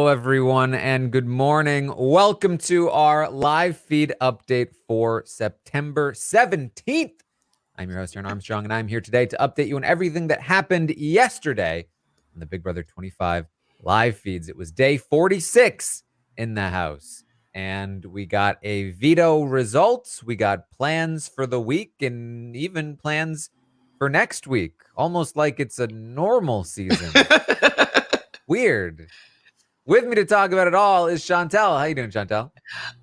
Hello, everyone, and good morning. Welcome to our live feed update for September 17th. I'm your host, Taran Armstrong, and I'm here today to update you on everything that happened yesterday on the Big Brother 25 live feeds. It was day 46 in the house, and we got a veto results. We got plans for the week and even plans for next week, almost like it's a normal season. Weird. With me to talk about it all is Chantele. How you doing, Chantele?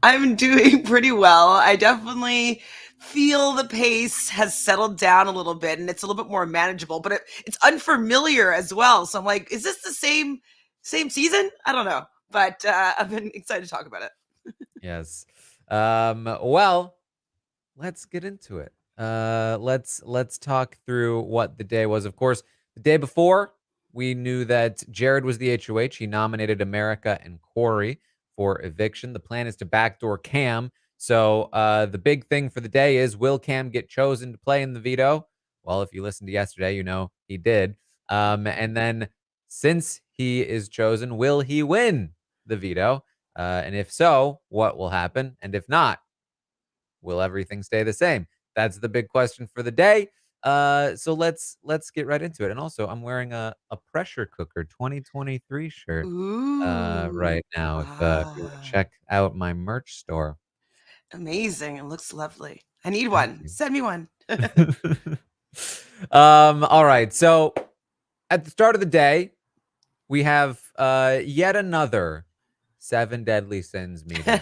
I'm doing pretty well. I definitely feel the pace has settled down a little bit and it's a little bit more manageable, but it's unfamiliar as well. So I'm like, is this the same season? I don't know, but I've been excited to talk about it. Yes. Well, let's get into it. Let's talk through what the day was. Of course, the day before, we knew that Jared was the HOH. He nominated America and Corey for eviction. The plan is to backdoor Cam. So the big thing for the day is, will Cam get chosen to play in the veto? Well, if you listened to yesterday, you know he did. And then since he is chosen, will he win the veto? And if so, what will happen? And if not, will everything stay the same? That's the big question for the day. So let's get right into it. And also, I'm wearing a pressure cooker 2023 shirt Ooh, right now. If you want to wow. check out my merch store, Amazing. It looks lovely. I need thank one. you. Send me one. All right. So at the start of the day, we have yet another Seven Deadly Sins meeting.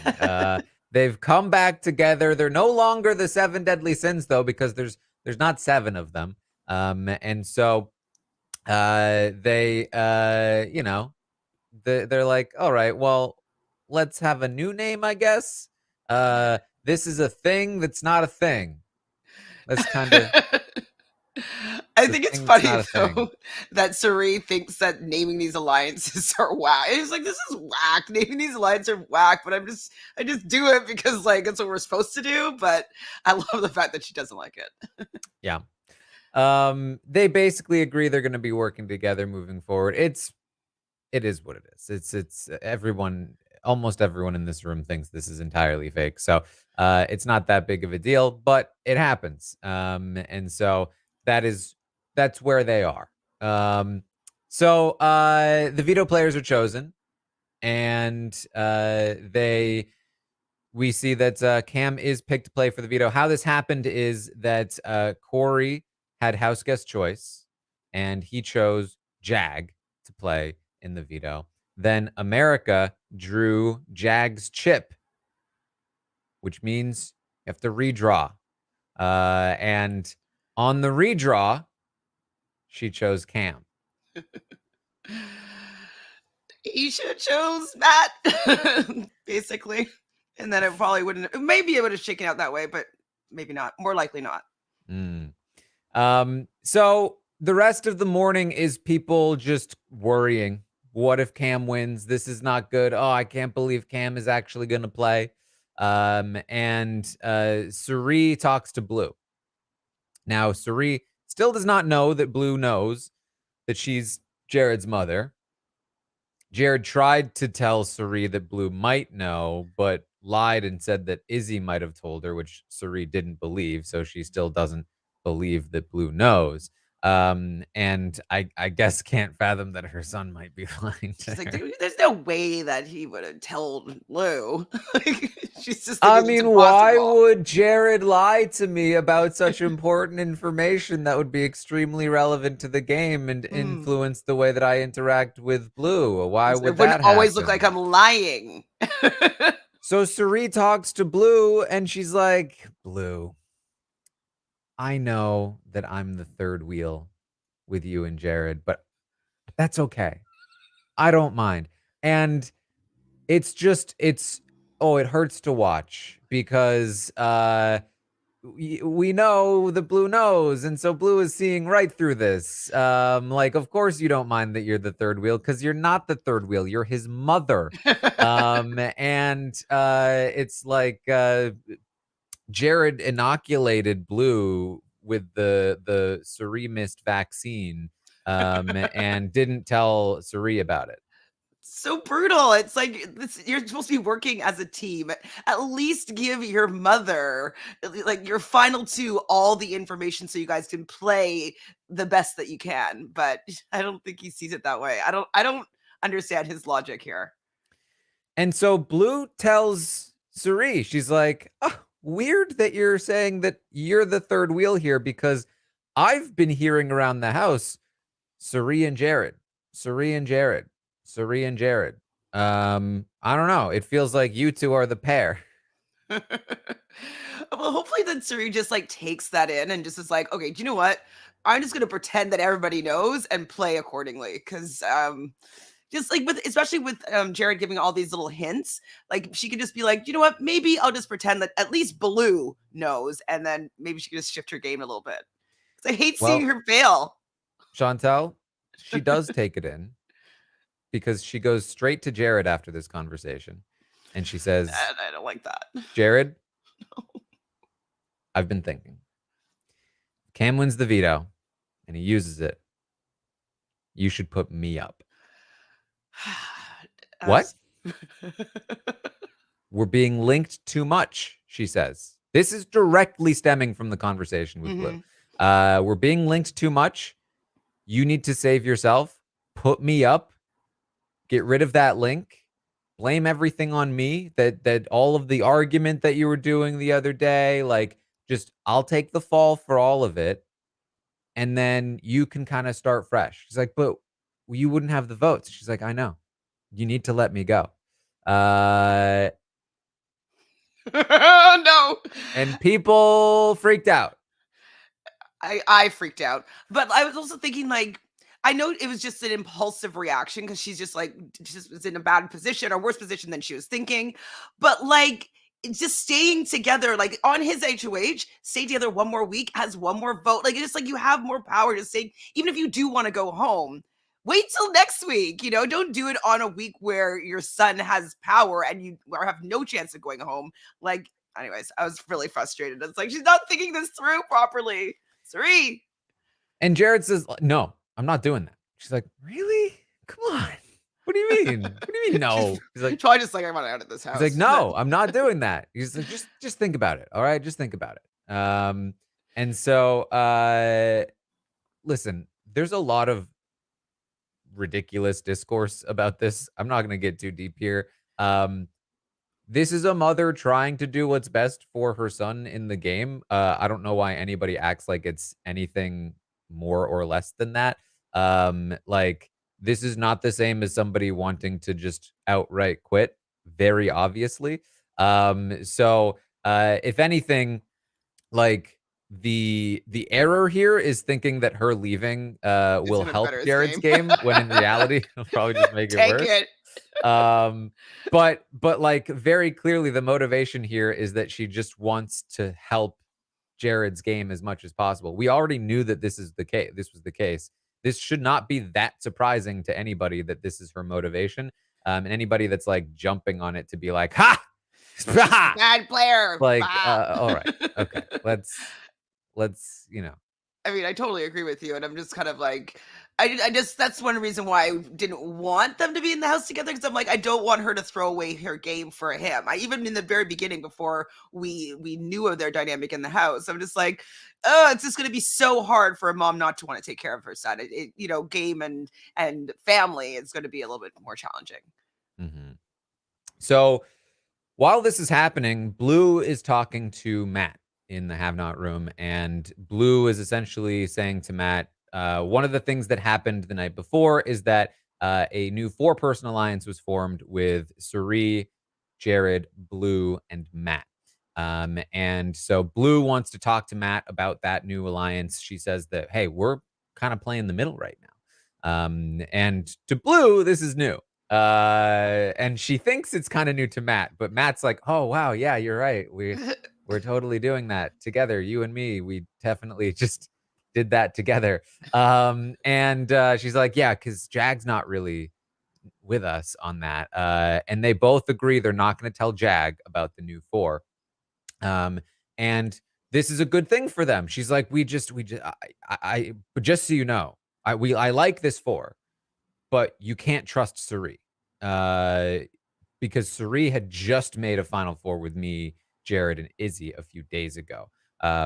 They've come back together. They're no longer the Seven Deadly Sins, though, because there's not seven of them. And so they they're like, all right, well, let's have a new name, I guess. This is a thing that's not a thing. That's kind of I the think it's thing that's funny not a thing. though that Suri thinks that naming these alliances are whack. It's like, this is whack. Naming these alliances are whack, but I just do it because like it's what we're supposed to do. But I love the fact that she doesn't like it. Yeah. They basically agree they're going to be working together moving forward. It is what it is. It's everyone, almost everyone in this room thinks this is entirely fake. So it's not that big of a deal, but it happens. And so that's where they are. So the veto players are chosen, and we see that Cam is picked to play for the veto. How this happened is that Corey had house guest choice, and he chose Jag to play in the veto. Then America drew Jag's chip, which means you have to redraw. And on the redraw, she chose Cam. He should have chose Matt, basically, and then it probably wouldn't. Maybe it would have shaken out that way, but maybe not. More likely not. Mm. So the rest of the morning is people just worrying. What if Cam wins? This is not good. Oh, I can't believe Cam is actually going to play. And Suri talks to Blue. Now, Suri still does not know that Blue knows that she's Jared's mother. Jared tried to tell Suri that Blue might know, but lied and said that Izzy might have told her, which Suri didn't believe. So she still doesn't believe that Blue knows. And I guess can't fathom that her son might be lying to She's like, her. there's no way that he would have told Lou. Like, she's just I thinking it's mean, why impossible. would Jared lie to me about such important information that would be extremely relevant to the game and Mm. influence the way that I interact with Blue? Why It would wouldn't that always look like happen? I'm lying. So Suri talks to Blue, and she's like, Blue, I know that I'm the third wheel with you and Jared, but that's okay. I don't mind. And it hurts to watch because we know the Blue knows, and so Blue is seeing right through this. Like, of course you don't mind that you're the third wheel, because you're not the third wheel, you're his mother. And it's like Jared inoculated Blue with the Suri mist vaccine, and didn't tell Suri about it. so brutal. It's like you're supposed to be working as a team. At least give your mother, like your final two, all the information so you guys can play the best that you can. But I don't think he sees it that way. I don't understand his logic here. And so Blue tells Suri, she's like, oh, weird that you're saying that you're the third wheel here, because I've been hearing around the house Suri and Jared, Suri and Jared, Suri and Jared. I don't know. It feels like you two are the pair. Well, hopefully then Suri just like takes that in and just is like, okay, do you know what? I'm just gonna pretend that everybody knows and play accordingly. Cause just like especially with Jared giving all these little hints, like she could just be like, you know what? Maybe I'll just pretend that at least Baloo knows, and then maybe she could just shift her game a little bit. Cause I hate seeing her fail. Chantele, she does take it in, because she goes straight to Jared after this conversation, and she says, I don't like that. Jared, I've been thinking. Cam wins the veto, and he uses it. You should put me up. What? We're being linked too much, she says. This is directly stemming from the conversation with Blue. We're being linked too much. You need to save yourself. Put me up. Get rid of that link. Blame everything on me. That all of the argument that you were doing the other day, like, just I'll take the fall for all of it. And then you can kind of start fresh. She's like, but you wouldn't have the votes. She's like, I know. You need to let me go. No. And people freaked out. I freaked out. But I was also thinking, like, I know it was just an impulsive reaction because she's just like, just was in a bad position or worse position than she was thinking. But like, just staying together, like on his HOH, stay together one more week, has one more vote. Like, it's just like you have more power to stay, even if you do want to go home. Wait till next week, you know, don't do it on a week where your son has power and you have no chance of going home. Like, anyways, I was really frustrated. It's like, she's not thinking this through properly. Suri. And Jared says, no, I'm not doing that. She's like, really? Come on. What do you mean? What do you mean no? He's like, probably just like, I want out of this house. He's like, no, I'm not doing that. He's like, just think about it. All right, just think about it. And so listen, there's a lot of ridiculous discourse about this. I'm not gonna get too deep here. This is a mother trying to do what's best for her son in the game. I don't know why anybody acts like it's anything more or less than that. Like, this is not the same as somebody wanting to just outright quit, very obviously. So if anything, like, the error here is thinking that her leaving will help Jared's game when in reality it'll probably just make it worse. But like, very clearly the motivation here is that she just wants to help Jared's game as much as possible. We already knew that this was the case. This should not be that surprising to anybody that this is her motivation. And anybody that's like jumping on it to be like, ha, bad player. Like, all right, okay, let's, you know. I mean, I totally agree with you, and I'm just kind of like, I just, that's one reason why I didn't want them to be in the house together, because I'm like, I don't want her to throw away her game for him. I even in the very beginning, before we knew of their dynamic in the house, I'm just like, oh, it's just going to be so hard for a mom not to want to take care of her son. You know, game and family is going to be a little bit more challenging. So while this is happening, Blue is talking to Matt in the Have Not room, and Blue is essentially saying to Matt, one of the things that happened the night before is that a new 4-person alliance was formed with Suri, Jared, Blue, and Matt. And so Blue wants to talk to Matt about that new alliance. She says that, hey, we're kind of playing the middle right now. And to Blue, this is new. And she thinks it's kind of new to Matt, but Matt's like, oh, wow, yeah, you're right. We're totally doing that together. You and me, we definitely just did that together. And she's like, yeah, because Jag's not really with us on that. And they both agree they're not going to tell Jag about the new 4. And this is a good thing for them. She's like, but just so you know, I like this 4, but you can't trust Suri. because Suri had just made a Final Four with me, Jared, and Izzy a few days ago,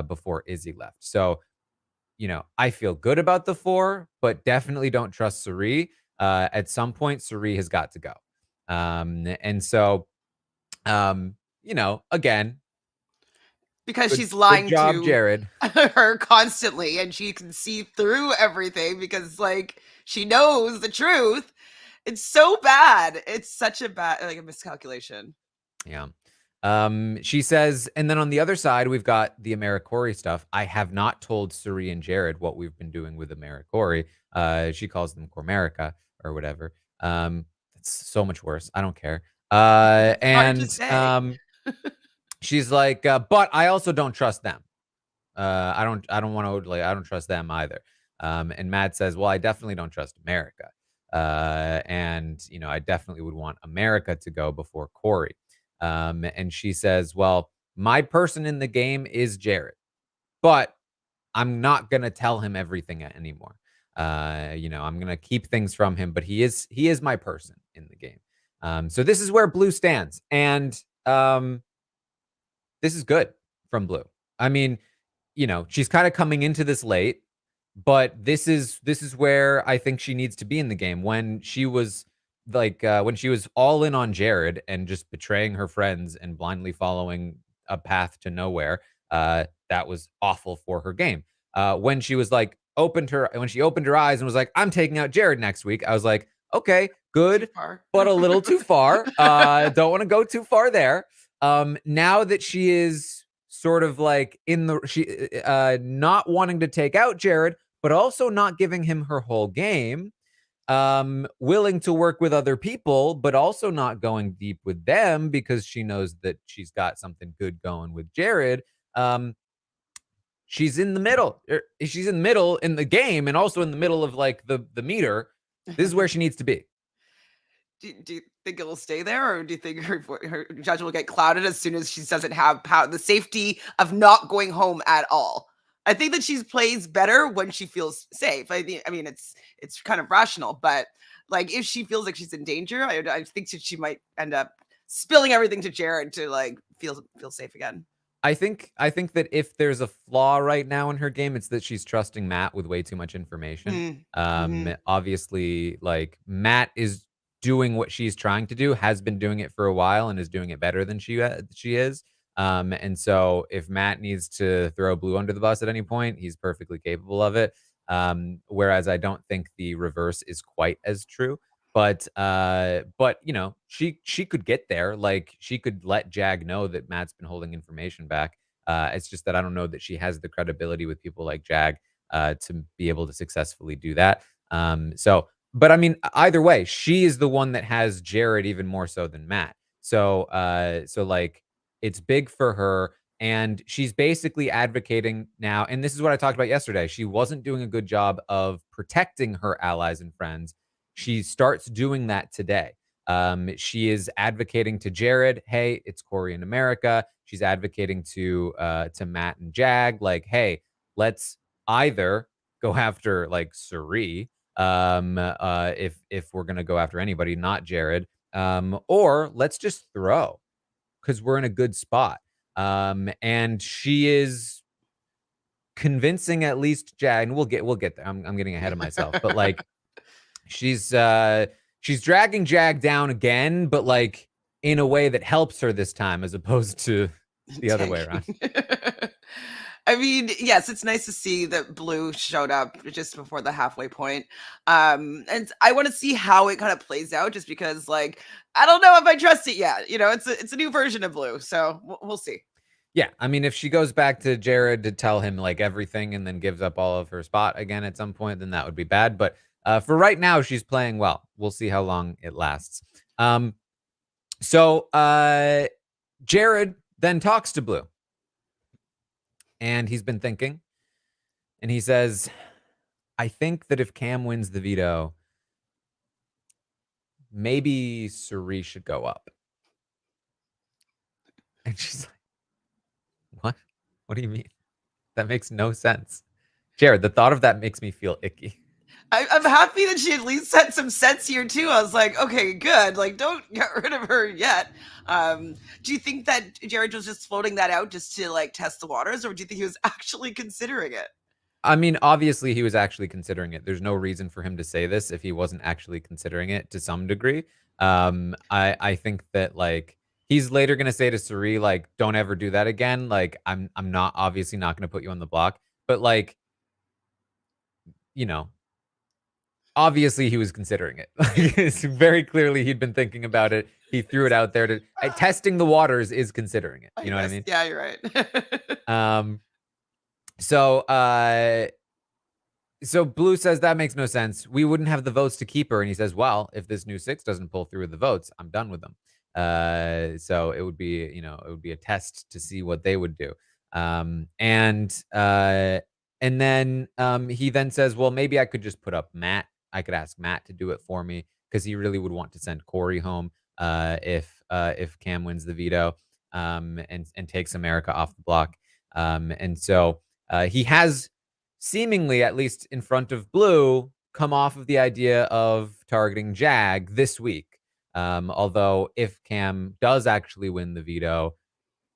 before Izzy left. So, I feel good about the 4, but definitely don't trust Suri. At some point, Suri has got to go. And so, again, because good she's good lying job, to Jared. her constantly and she can see through everything because like she knows the truth. It's so bad. It's such a bad, like, a miscalculation. Yeah. She says, and then on the other side, we've got the AmeriCorey stuff. I have not told Suri and Jared what we've been doing with AmeriCorey. She calls them Cormerica or whatever. It's so much worse. I don't care. It's hard to And say. she's like, but I also don't trust them. I don't want to, like, I don't trust them either. And Matt says, well, I definitely don't trust America. And I definitely would want America to go before Corey. And she says, well, my person in the game is Jared, but I'm not gonna tell him everything anymore. I'm gonna keep things from him, but he is my person in the game. So this is where Blue stands, and this is good from Blue. I mean, she's kind of coming into this late, but this is where I think she needs to be in the game. When she was when she was all in on Jared and just betraying her friends and blindly following a path to nowhere, that was awful for her game. When she was like when she opened her eyes and was like, I'm taking out Jared next week, I was like, okay, Too good, far. but a little too far. Don't want to go too far there. Now that she is sort of like not wanting to take out Jared, but also not giving him her whole game, willing to work with other people, but also not going deep with them because she knows that she's got something good going with Jared. She's in the middle. She's in the middle in the game and also in the middle of like the meter. This is where she needs to be. Do you think it will stay there, or do you think her judgment will get clouded as soon as she doesn't have the safety of not going home at all? I think that she plays better when she feels safe. I mean, it's kind of rational, but like if she feels like she's in danger, I think that she might end up spilling everything to Jared to like feel safe again. I think that if there's a flaw right now in her game, it's that she's trusting Matt with way too much information. Mm-hmm. Obviously, like Matt is doing what she's trying to do, has been doing it for a while, and is doing it better than she is. And so, if Matt needs to throw Blue under the bus at any point, he's perfectly capable of it. Whereas I don't think the reverse is quite as true. But she could get there. Like she could let Jag know that Matt's been holding information back. It's just that I don't know that she has the credibility with people like Jag to be able to successfully do that. But I mean, either way, she is the one that has Jared even more so than Matt. So like it's big for her. And she's basically advocating now. And this is what I talked about yesterday. She wasn't doing a good job of protecting her allies and friends. She starts doing that today. She is advocating to Jared, hey, it's Corey in America. She's advocating to Matt and Jag, like, hey, let's either go after like Suri, if we're gonna go after anybody, not Jared, or let's just throw because we're in a good spot. And she is convincing at least Jag, and we'll get there. I'm getting ahead of myself, but like she's dragging Jag down again, but like in a way that helps her this time as opposed to the other way around. I mean, yes, it's nice to see that Blue showed up just before the halfway point. And I want to see how it kind of plays out just because like I don't know if I trust it yet. It's a new version of Blue, so we'll see. Yeah, I mean, if she goes back to Jared to tell him like everything and then gives up all of her spot again at some point, then that would be bad. But for right now, she's playing well. We'll see how long it lasts. So Jared then talks to Blue, and he's been thinking, and he says, I think that if Cam wins the veto, maybe Suri should go up. And she's like, what? What do you mean? That makes no sense. Jared, the thought of that makes me feel icky. I'm happy that she at least had some sense here too. I was like, okay, good. Like, don't get rid of her yet. Do you think that Jared was just floating that out just to like test the waters, or do you think he was actually considering it? I mean, obviously he was actually considering it. There's no reason for him to say this if he wasn't actually considering it to some degree. I think that like he's later gonna say to Suri, like, don't ever do that again. Like, I'm not obviously not gonna put you on the block. But like, you know, obviously he was considering it. Like, it's very clearly he'd been thinking about it. He threw it out there to testing the waters is considering it. You know what I mean? Yeah, you're right. So so Blue says that makes no sense. We wouldn't have the votes to keep her. And he says, well, if this new 6 doesn't pull through with the votes, I'm done with them. So it would be, it would be a test to see what they would do. And then he then says, well, maybe I could just put up Matt. I could ask Matt to do it for me because he really would want to send Corey home if Cam wins the veto and takes America off the block. And so he has seemingly, at least in front of Blue, come off of the idea of targeting Jag this week. Although if Cam does actually win the veto,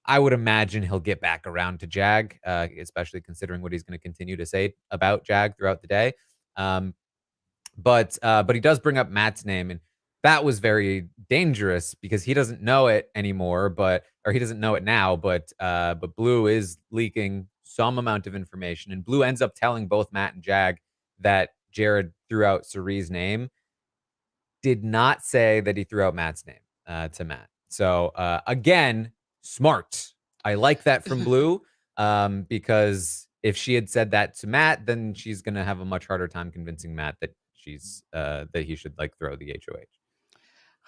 I would imagine he'll get back around to Jag, especially considering what he's going to continue to say about Jag throughout the day. But he does bring up Matt's name, and that was very dangerous because he doesn't know it anymore, or he doesn't know it now, but Blue is leaking some amount of information, and Blue ends up telling both Matt and Jag that Jared threw out Suri's name. Did not say that he threw out Matt's name to Matt. So again, smart. I like that from Blue because if she had said that to Matt, then she's gonna have a much harder time convincing Matt that that he should like throw the HOH.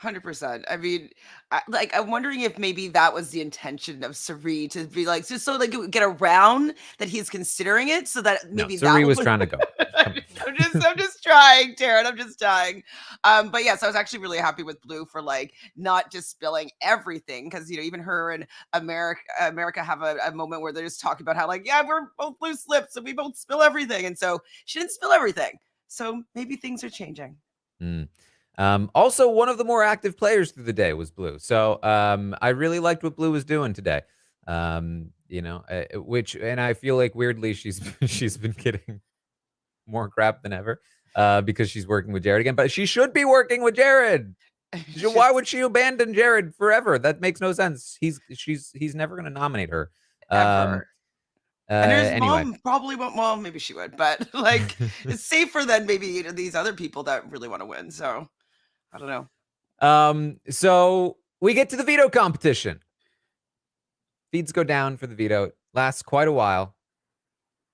100%. I mean, I'm wondering if maybe that was the intention of Suri to be like, just so like it would get around that he's considering it, so that maybe Suri was trying to go. I'm just trying, Taran. I'm just trying. But yes, I was actually really happy with Blue for like not just spilling everything because even her and America have a moment where they're just talking about how like, yeah, we're both loose lips and we both spill everything, and so she didn't spill everything. So maybe things are changing. Also, one of the more active players through the day was Blue. So I really liked what Blue was doing today. Which, and I feel like weirdly she's been getting more crap than ever because she's working with Jared again. But she should be working with Jared. Why would she abandon Jared forever? That makes no sense. He's never going to nominate her. Ever. And his anyway. mom probably won't. Well, maybe she would, but like it's safer than maybe these other people that really want to win. So I don't know. So we get to the veto competition. Feeds go down for the veto. It lasts quite a while.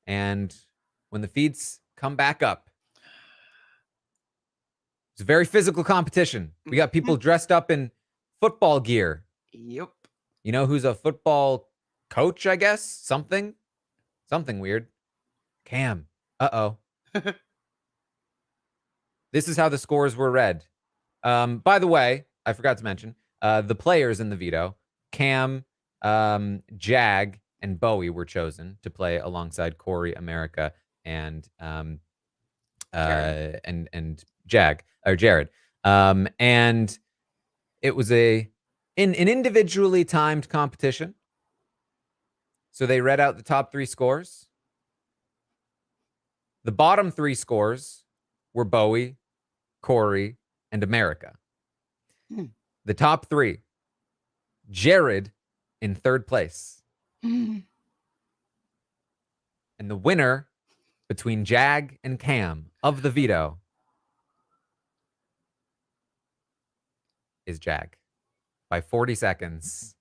And when the feeds come back up, it's a very physical competition. We got people dressed up in football gear. Yep. You know who's a football coach, I guess? Something weird. Cam. Uh-oh. This is how the scores were read. By the way, I forgot to mention, the players in the veto, Cam, Jag, and Bowie were chosen to play alongside Corey, America, and Jag or Jared. And it was an individually timed competition. So they read out the top 3 scores. The bottom 3 scores were Bowie, Corey, and America. The top 3, Jared in 3rd place. And the winner between Jag and Cam of the veto is Jag by 40 seconds.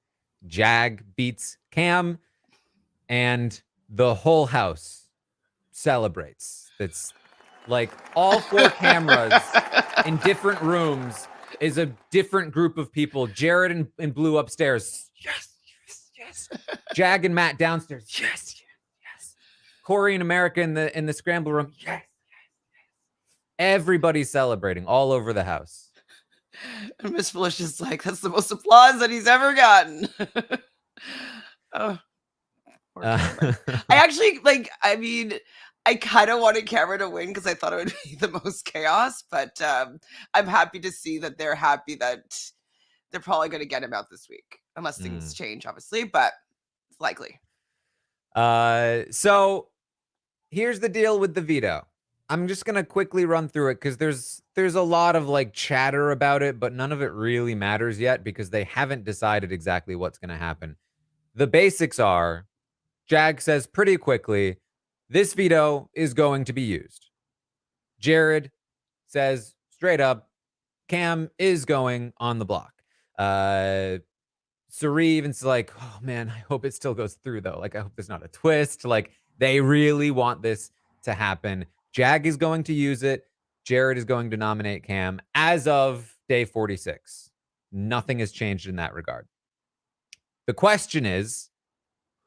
Jag beats Cam, and the whole house celebrates. It's like all 4 cameras in different rooms is a different group of people. Jared and Blue upstairs. Yes. Jag and Matt downstairs. Yes. Corey and America in the scramble room. Yes. Everybody's celebrating all over the house. And Miss Felicia's like, that's the most applause that he's ever gotten. Oh. I actually I kind of wanted Cameron to win because I thought it would be the most chaos, but I'm happy to see that they're happy that they're probably going to get him out this week, unless things change, obviously, but it's likely. So here's the deal with the veto. I'm just gonna quickly run through it because there's a lot of like chatter about it, but none of it really matters yet because they haven't decided exactly what's gonna happen. The basics are Jag says pretty quickly, this veto is going to be used. Jared says straight up, Cam is going on the block. Suri even's like, oh man, I hope it still goes through though. Like, I hope there's not a twist. Like, they really want this to happen. Jag is going to use it. Jared is going to nominate Cam as of day 46. Nothing has changed in that regard. The question is,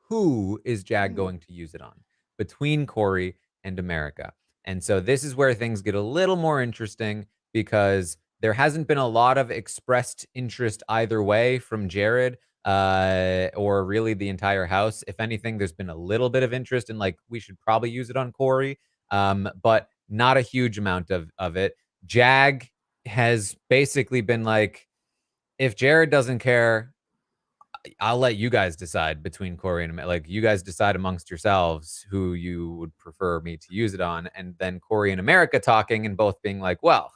who is Jag going to use it on between Corey and America? And so this is where things get a little more interesting because there hasn't been a lot of expressed interest either way from Jared or really the entire house. If anything, there's been a little bit of interest in like, we should probably use it on Corey, but not a huge amount of it. Jag has basically been like, if Jared doesn't care, I'll let you guys decide between Corey and like you guys decide amongst yourselves who you would prefer me to use it on. And then Corey and America talking and both being like, well,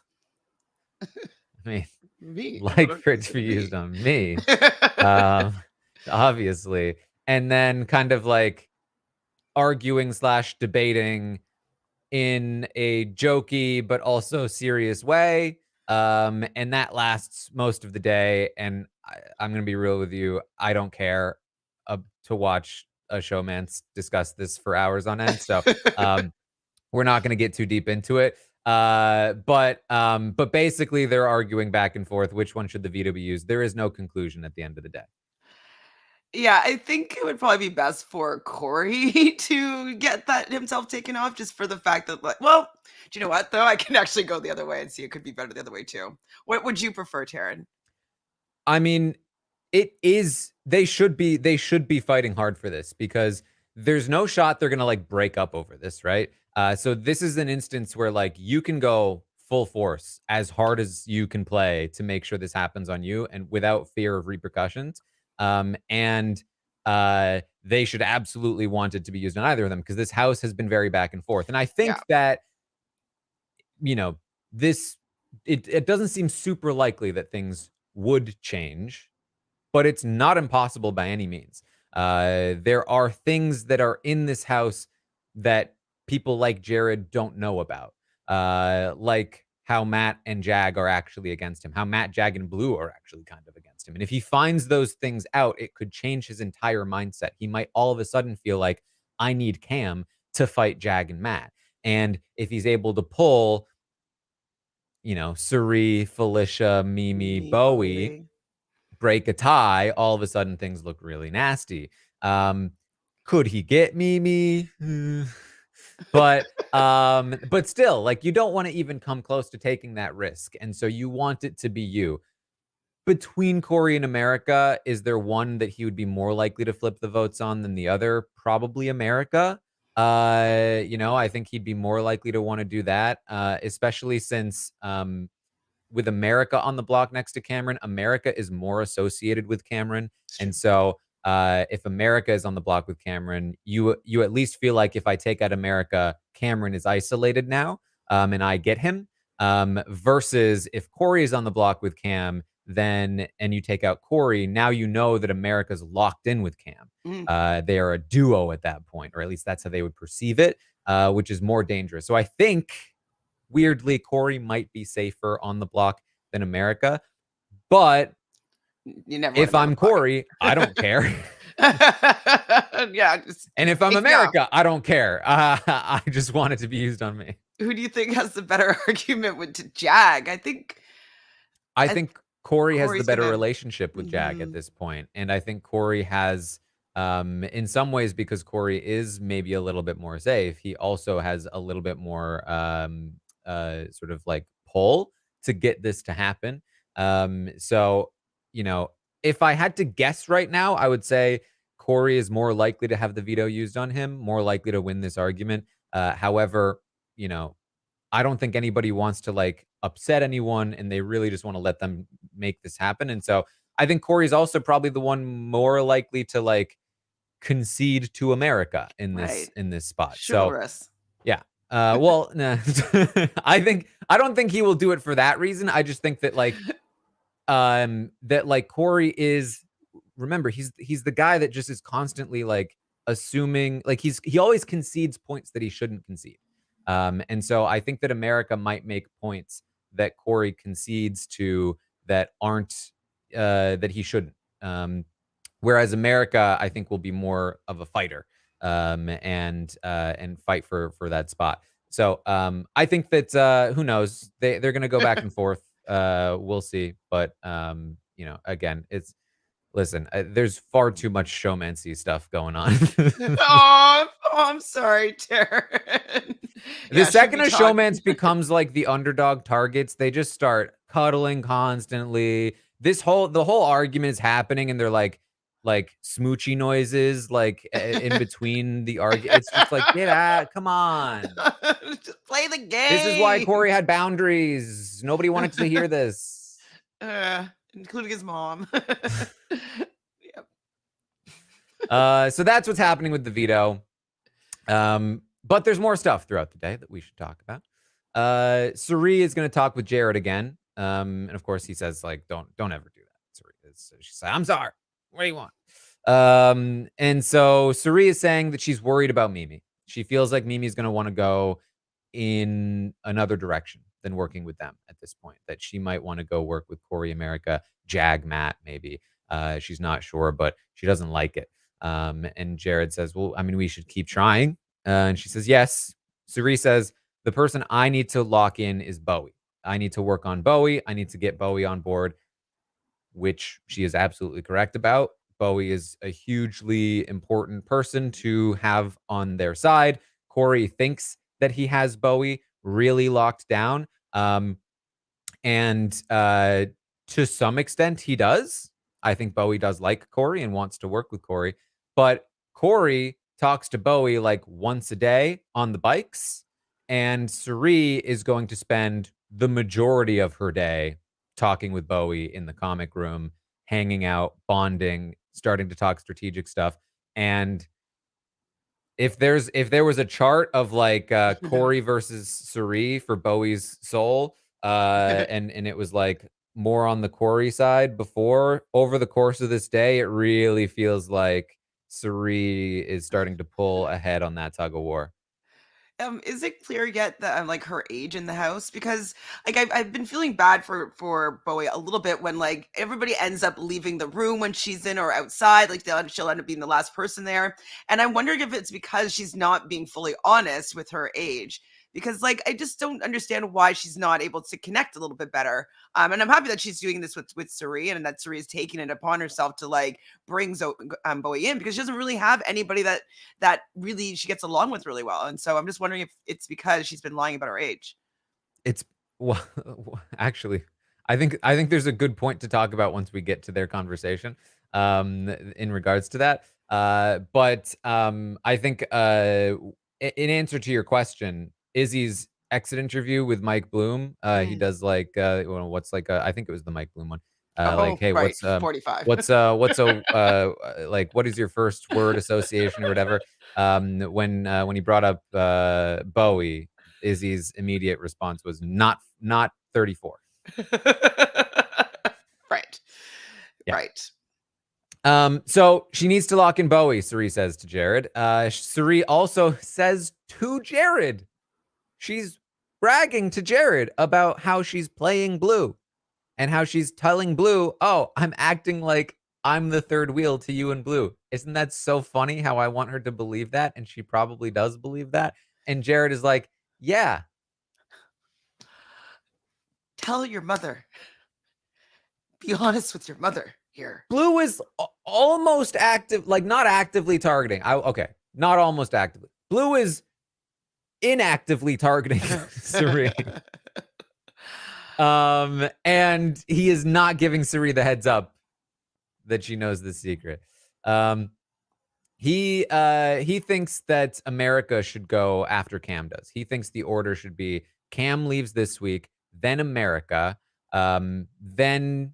I mean, like for it to be used on me, obviously. And then kind of like arguing / debating in a jokey but also serious way. And that lasts most of the day. And I'm going to be real with you. I don't care to watch a showman discuss this for hours on end. So we're not going to get too deep into it. But basically they're arguing back and forth. Which one should the veto be used? There is no conclusion at the end of the day. Yeah, I think it would probably be best for Corey to get that himself taken off just for the fact that, like, well, do you know what, though? I can actually go the other way and see it could be better the other way, too. What would you prefer, Taran? I mean, it is, they should be fighting hard for this because there's no shot they're going to like break up over this, right? So this is an instance where like you can go full force as hard as you can play to make sure this happens on you and without fear of repercussions. And they should absolutely want it to be used on either of them because this house has been very back and forth. And I think that, you know, this, it doesn't seem super likely that things would change, but it's not impossible by any means. There are things that are in this house that people like Jared don't know about, like how Matt and Jag are actually against him, how Matt, Jag, and Blue are actually kind of against him. And if he finds those things out, it could change his entire mindset. He might all of a sudden feel like, I need Cam to fight Jag and Matt. And if he's able to pull, you know, Suri, Felicia, Mimi, Bowie, break a tie, all of a sudden things look really nasty. Could he get Mimi? But still, like, you don't want to even come close to taking that risk. And so you want it to be you. Between Corey and America, is there one that he would be more likely to flip the votes on than the other? Probably America. You know, I think he'd be more likely to want to do that, especially since with America on the block next to Cameron, America is more associated with Cameron. And so if America is on the block with Cameron, you at least feel like if I take out America, Cameron is isolated now and I get him. Versus if Corey is on the block with Cam, then and you take out Corey, now you know that America's locked in with Cam. They are a duo at that point, or at least that's how they would perceive it, which is more dangerous. So I think weirdly, Corey might be safer on the block than America. But you never if I'm Corey, I don't care. Yeah. And if I'm America, I don't care. I just want it to be used on me. Who do you think has the better argument with Jag? I think Corey has the better relationship with Jag at this point. And I think Corey has, in some ways, because Corey is maybe a little bit more safe, he also has a little bit more sort of like pull to get this to happen. So, you know, if I had to guess right now, I would say Corey is more likely to have the veto used on him, more likely to win this argument. However, I don't think anybody wants to like upset anyone, and they really just want to let them make this happen. And so I think Corey's also probably the one more likely to like concede to America in Right. this spot. So Chivalrous. yeah. Well, nah. I don't think he will do it for that reason. I just think that like Corey is, remember, he's the guy that just is constantly like assuming, like he always concedes points that he shouldn't concede. And so I think that America might make points that Corey concedes to that aren't that he shouldn't. Whereas America, I think, will be more of a fighter and fight for that spot. So I think that who knows, they're going to go back and forth. We'll see, but again, listen. There's far too much showmancy stuff going on. Oh, I'm sorry, Taran. The Yeah, should second we a talk? showman's becomes like the underdog targets, they just start cuddling constantly. The whole argument is happening, and they're like smoochy noises like in between the argument. It's just like, get out, come on. Just play the This is why game. Corey had boundaries. Nobody wanted to hear this. Including his mom. So that's what's happening with the veto. But there's more stuff throughout the day that we should talk about. Cirie is going to talk with Jared again. And of course he says, like, don't ever do that. She said, I'm sorry. What do you want? And so Cirie is saying that she's worried about Mimi. She feels like Mimi's going to want to go in another direction than working with them at this point, that she might want to go work with Corey America, Jag Matt, maybe. She's not sure, but she doesn't like it. And Jared says, well, I mean, we should keep trying. And she says, yes. Cirie says, the person I need to lock in is Bowie. I need to work on Bowie. I need to get Bowie on board, which she is absolutely correct about. Bowie is a hugely important person to have on their side. Corey thinks that he has Bowie really locked down. And to some extent, he does. I think Bowie does like Corey and wants to work with Corey. But Corey talks to Bowie like once a day on the bikes. And Cirie is going to spend the majority of her day talking with Bowie in the comic room, hanging out, bonding, starting to talk strategic stuff. And if there was a chart of like Corey versus Cirie for Bowie's soul, and it was like more on the Corey side before, over the course of this day, it really feels like Cirie is starting to pull ahead on that tug of war. Is it clear yet that like her age in the house? Because like I've been feeling bad for Bowie a little bit when like everybody ends up leaving the room when she's in or outside. Like she'll end up being the last person there, and I'm wondering if it's because she's not being fully honest with her age. Because like I just don't understand why she's not able to connect a little bit better. And I'm happy that she's doing this with Cirie, and that Cirie is taking it upon herself to like bring Bowie in, because she doesn't really have anybody that really she gets along with really well. And so I'm just wondering if it's because she's been lying about her age. It's well, actually, I think there's a good point to talk about once we get to their conversation in regards to that. But I think in answer to your question, Izzy's exit interview with Mike Bloom, he does like what's like I think it was the Mike Bloom one. Like, hey, Right, what's 45. what's like, what is your first word association or whatever? When he brought up Bowie, Izzy's immediate response was not 34. Right. Yeah. Right. So she needs to lock in Bowie, Cirie says to Jared. Cirie also says to Jared, she's bragging to Jared about how she's playing Blue and how she's telling Blue, oh, I'm acting like I'm the third wheel to you and Blue. Isn't that so funny how I want her to believe that? And she probably does believe that. And Jared is like, yeah. Tell your mother. Be honest with your mother here. Blue is almost active, like not actively targeting. Okay, not almost actively. Blue is inactively targeting Cirie. And he is not giving Cirie the heads up that she knows the secret. He thinks that America should go after Cam does. He thinks the order should be Cam leaves this week, then America, then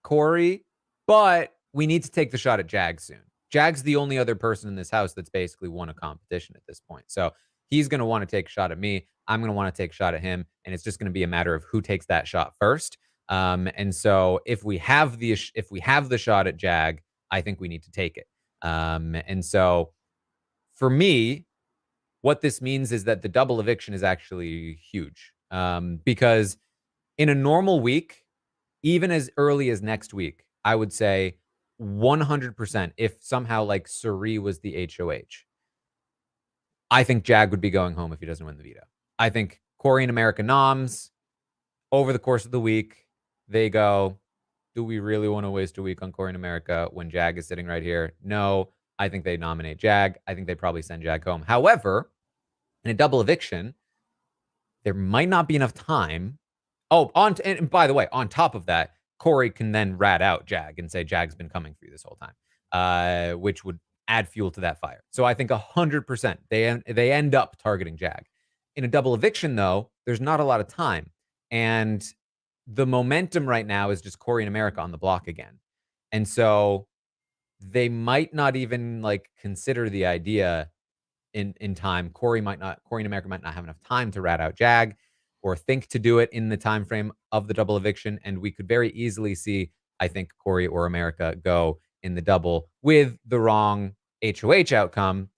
Corey, but we need to take the shot at Jag soon. Jag's the only other person in this house that's basically won a competition at this point. So he's going to want to take a shot at me. I'm going to want to take a shot at him. And it's just going to be a matter of who takes that shot first. And so if we have the shot at Jag, I think we need to take it. And so for me, what this means is that the double eviction is actually huge. Because in a normal week, even as early as next week, I would say 100%, if somehow like Suri was the HOH, I think Jag would be going home if he doesn't win the veto. I think Corey and America noms, over the course of the week, they go, do we really want to waste a week on Corey and America when Jag is sitting right here? No, I think they nominate Jag. I think they probably send Jag home. However, in a double eviction, there might not be enough time. Oh, and by the way, on top of that, Corey can then rat out Jag and say Jag's been coming for you this whole time, which would add fuel to that fire. So I think 100% they end up targeting Jag. In a double eviction, though, there's not a lot of time. And the momentum right now is just Corey and America on the block again. And so they might not even like consider the idea in time. Corey and America might not have enough time to rat out Jag or think to do it in the time frame of the double eviction. And we could very easily see, I think, Corey or America go in the double with the wrong HOH outcome.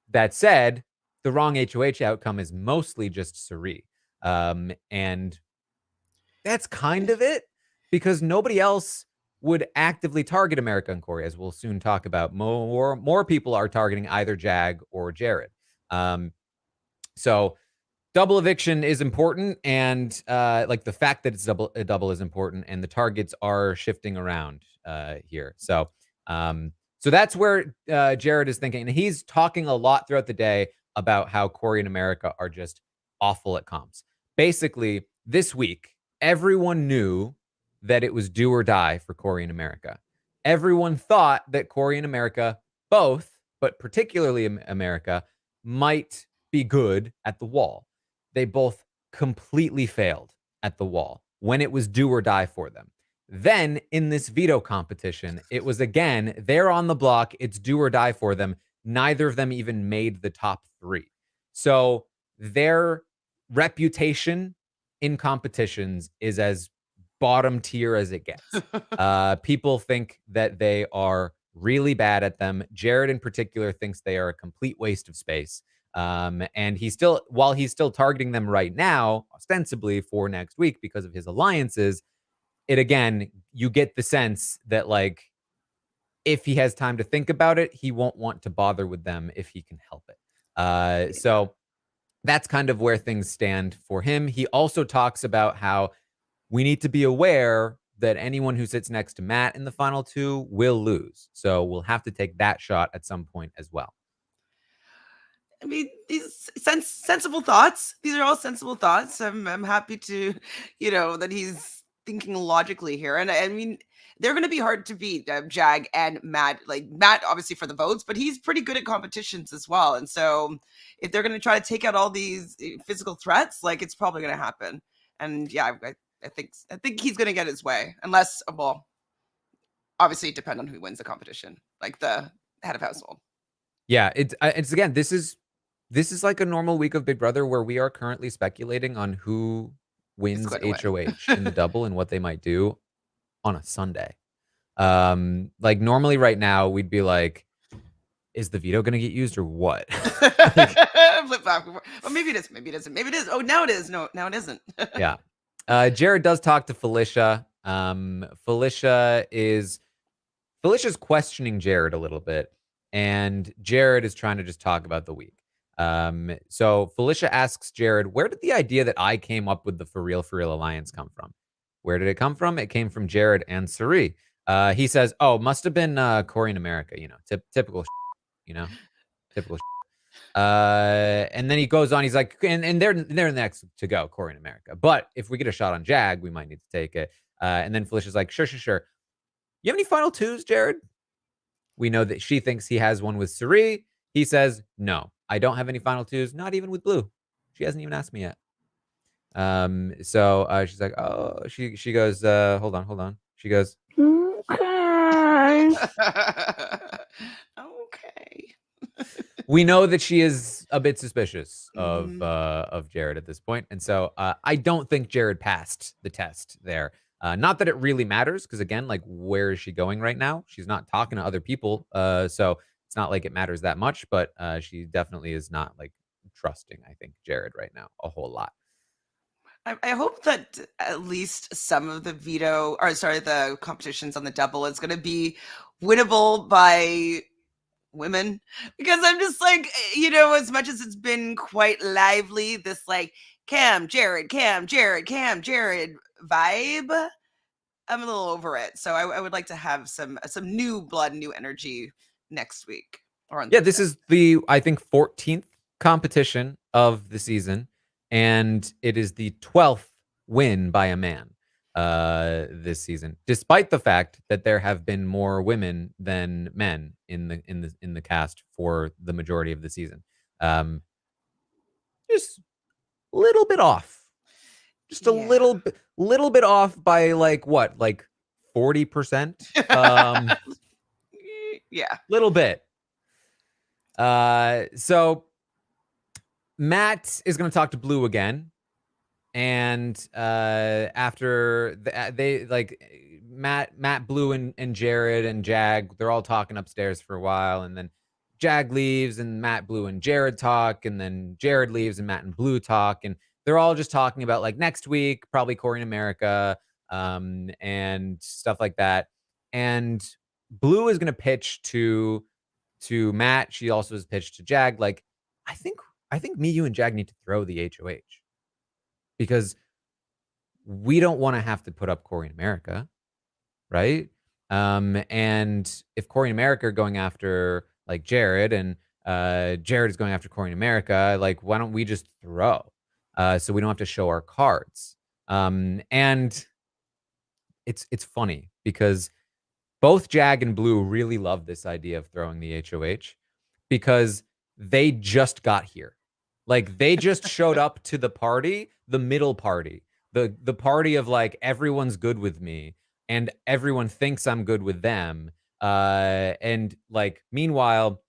That said, the wrong HOH outcome is mostly just Suri. And that's kind of it, because nobody else would actively target America and Corey, as we'll soon talk about. More people are targeting either Jag or Jared. So double eviction is important, and like the fact that it's a double is important, and the targets are shifting around here. So that's where Jared is thinking, and he's talking a lot throughout the day about how Corey and America are just awful at comps. Basically, this week, everyone knew that it was do or die for Corey and America. Everyone thought that Corey and America both, but particularly America, might be good at the wall. They both completely failed at the wall when it was do or die for them. Then in this veto competition, it was again, they're on the block. It's do or die for them. Neither of them even made the top 3. So their reputation in competitions is as bottom tier as it gets. People think that they are really bad at them. Jared in particular thinks they are a complete waste of space. And while he's still targeting them right now, ostensibly for next week because of his alliances, you get the sense that like, if he has time to think about it, he won't want to bother with them if he can help it. So that's kind of where things stand for him. He also talks about how we need to be aware that anyone who sits next to Matt in the final 2 will lose. So we'll have to take that shot at some point as well. I mean, these sensible thoughts. These are all sensible thoughts. I'm happy to, that he's thinking logically here. And I mean, they're going to be hard to beat, Jag and Matt. Like Matt, obviously for the votes, but he's pretty good at competitions as well. And so if they're going to try to take out all these physical threats, like it's probably going to happen. And yeah, I think he's going to get his way, unless, well, obviously it depends on who wins the competition, like the head of household. Yeah, it's again, this is like a normal week of Big Brother where we are currently speculating on who wins HOH in the double and what they might do on a Sunday. Like normally right now we'd be like, is the veto going to get used or what? Flip back. Well, maybe it is. Maybe it isn't. Maybe it is. Oh, now it is. No, now it isn't. Yeah. Jared does talk to Felicia. Felicia's questioning Jared a little bit, and Jared is trying to just talk about the week. So Felicia asks Jared, where did the idea that I came up with the For Real Alliance come from? Where did it come from? It came from Jared and Suri. He says, oh, must have been Corey in America, typical, typical. And then he goes on, he's like, and they're next to go, Corey in America. But if we get a shot on Jag, we might need to take it. And then Felicia's like, sure. You have any final 2s, Jared? We know that she thinks he has one with Suri. He says, no, I don't have any final twos, not even with Blue. She hasn't even asked me yet. So she's like, oh, she goes, hold on. She goes, okay. Okay. We know that she is a bit suspicious Mhm. of Jared at this point, and so I don't think Jared passed the test there. Not that it really matters, because again, like, where is she going right now? She's not talking to other people, so it's not like it matters that much. But she definitely is not like trusting, I think, Jared right now a whole lot. I hope that at least some of the competitions on the double is going to be winnable by women, because I'm just like, as much as it's been quite lively, this like Cam, Jared vibe, I'm a little over it. So I would like to have some new blood, new energy next week or on Yeah, this Thursday. is the, I think, 14th competition of the season, and it is the 12th win by a man this season, despite the fact that there have been more women than men in the cast for the majority of the season. Um, just a little bit off, just a Yeah. little bit off by like what, like 40%. Yeah. Little bit. So Matt is going to talk to Blue again, and after they like Matt, Blue, and Jared and Jag, they're all talking upstairs for a while, and then Jag leaves, and Matt, Blue, and Jared talk, and then Jared leaves, and Matt and Blue talk, and they're all just talking about like next week, probably Corey in America, and stuff like that. And Blue is going to pitch to Matt. She also has pitched to Jag, like, I think me, you, and Jag need to throw the HOH, because we don't want to have to put up Corey in America, right? And if Corey in America are going after like Jared, and Jared is going after Corey in America, like, why don't we just throw, so we don't have to show our cards? And it's funny because both Jag and Blue really love this idea of throwing the HOH, because they just got here. Like, they just showed up to the party, the middle party, the party of like, everyone's good with me and everyone thinks I'm good with them. And like, meanwhile,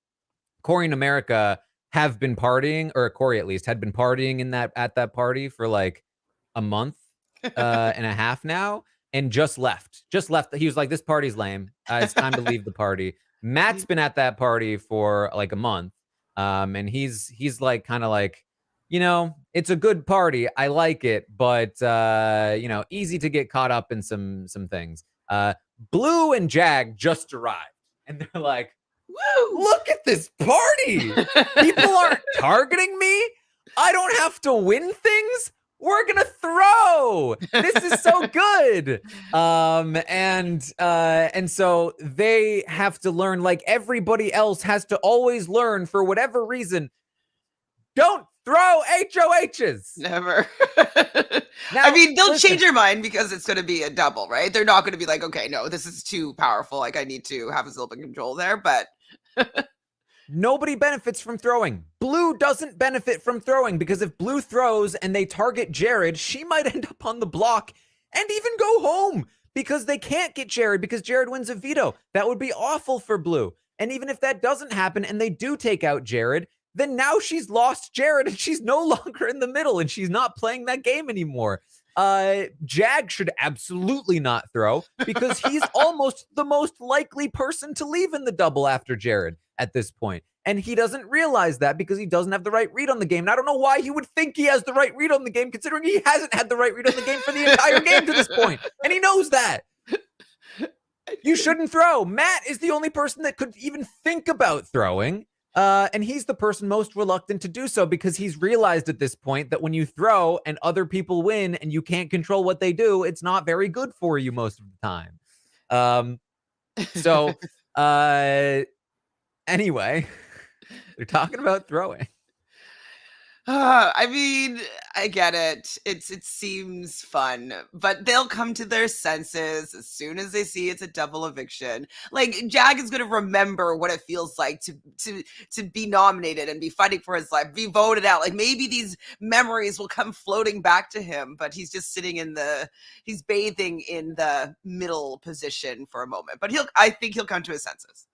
Corey in America have been partying, or Corey at least had been partying at that party for like a month and a half now, and just left. Just left. He was like, "This party's lame. It's time to leave the party." Matt's been at that party for like a month, and he's like, kind of like, it's a good party. I like it, but easy to get caught up in some things. Blue and Jag just arrived, and they're like, Woo! look at this party. People aren't targeting me. I don't have to win things. We're gonna throw. This is so good. And so they have to learn, like everybody else has to always learn, for whatever reason, don't throw HOHs. Never. Now, I mean, they'll listen, change their mind because it's going to be a double, right? They're not going to be like, okay, no, this is too powerful. Like, I need to have a little bit of control there. But nobody benefits from throwing. Blue doesn't benefit from throwing, because if Blue throws and they target Jared, she might end up on the block and even go home, because they can't get Jared because Jared wins a veto. That would be awful for Blue. And even if that doesn't happen and they do take out Jared, then now she's lost Jared and she's no longer in the middle and she's not playing that game anymore. Jag should absolutely not throw, because he's almost the most likely person to leave in the double after Jared at this point. And he doesn't realize that, because he doesn't have the right read on the game. And I don't know why he would think he has the right read on the game, considering he hasn't had the right read on the game for the entire game to this point. And he knows that. You shouldn't throw. Matt is the only person that could even think about throwing. And he's the person most reluctant to do so, because he's realized at this point that when you throw and other people win and you can't control what they do, it's not very good for you most of the time. So anyway, they're talking about throwing. I mean, I get it. It seems fun, but they'll come to their senses as soon as they see it's a double eviction. Like Jag is going to remember what it feels like to be nominated and be fighting for his life, be voted out. Like maybe these memories will come floating back to him, but he's just sitting he's bathing in the middle position for a moment. But I think he'll come to his senses.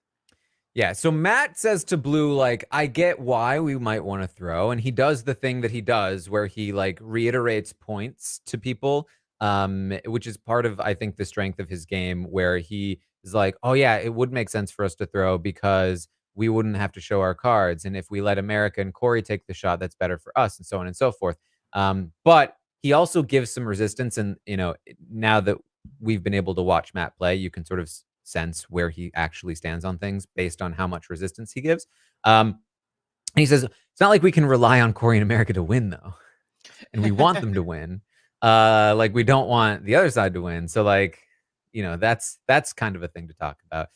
Yeah, so Matt says to Blue, like, I get why we might want to throw, and he does the thing that he does where he like reiterates points to people, which is part of, I think, the strength of his game, where he is like, oh yeah, it would make sense for us to throw because we wouldn't have to show our cards, and if we let America and Corey take the shot, that's better for us, and so on and so forth. But he also gives some resistance, and now that we've been able to watch Matt play, you can sort of sense where he actually stands on things based on how much resistance he gives. And he says, it's not like we can rely on Corey and America to win, though. And we want them to win. Like, we don't want the other side to win. So, like, that's kind of a thing to talk about.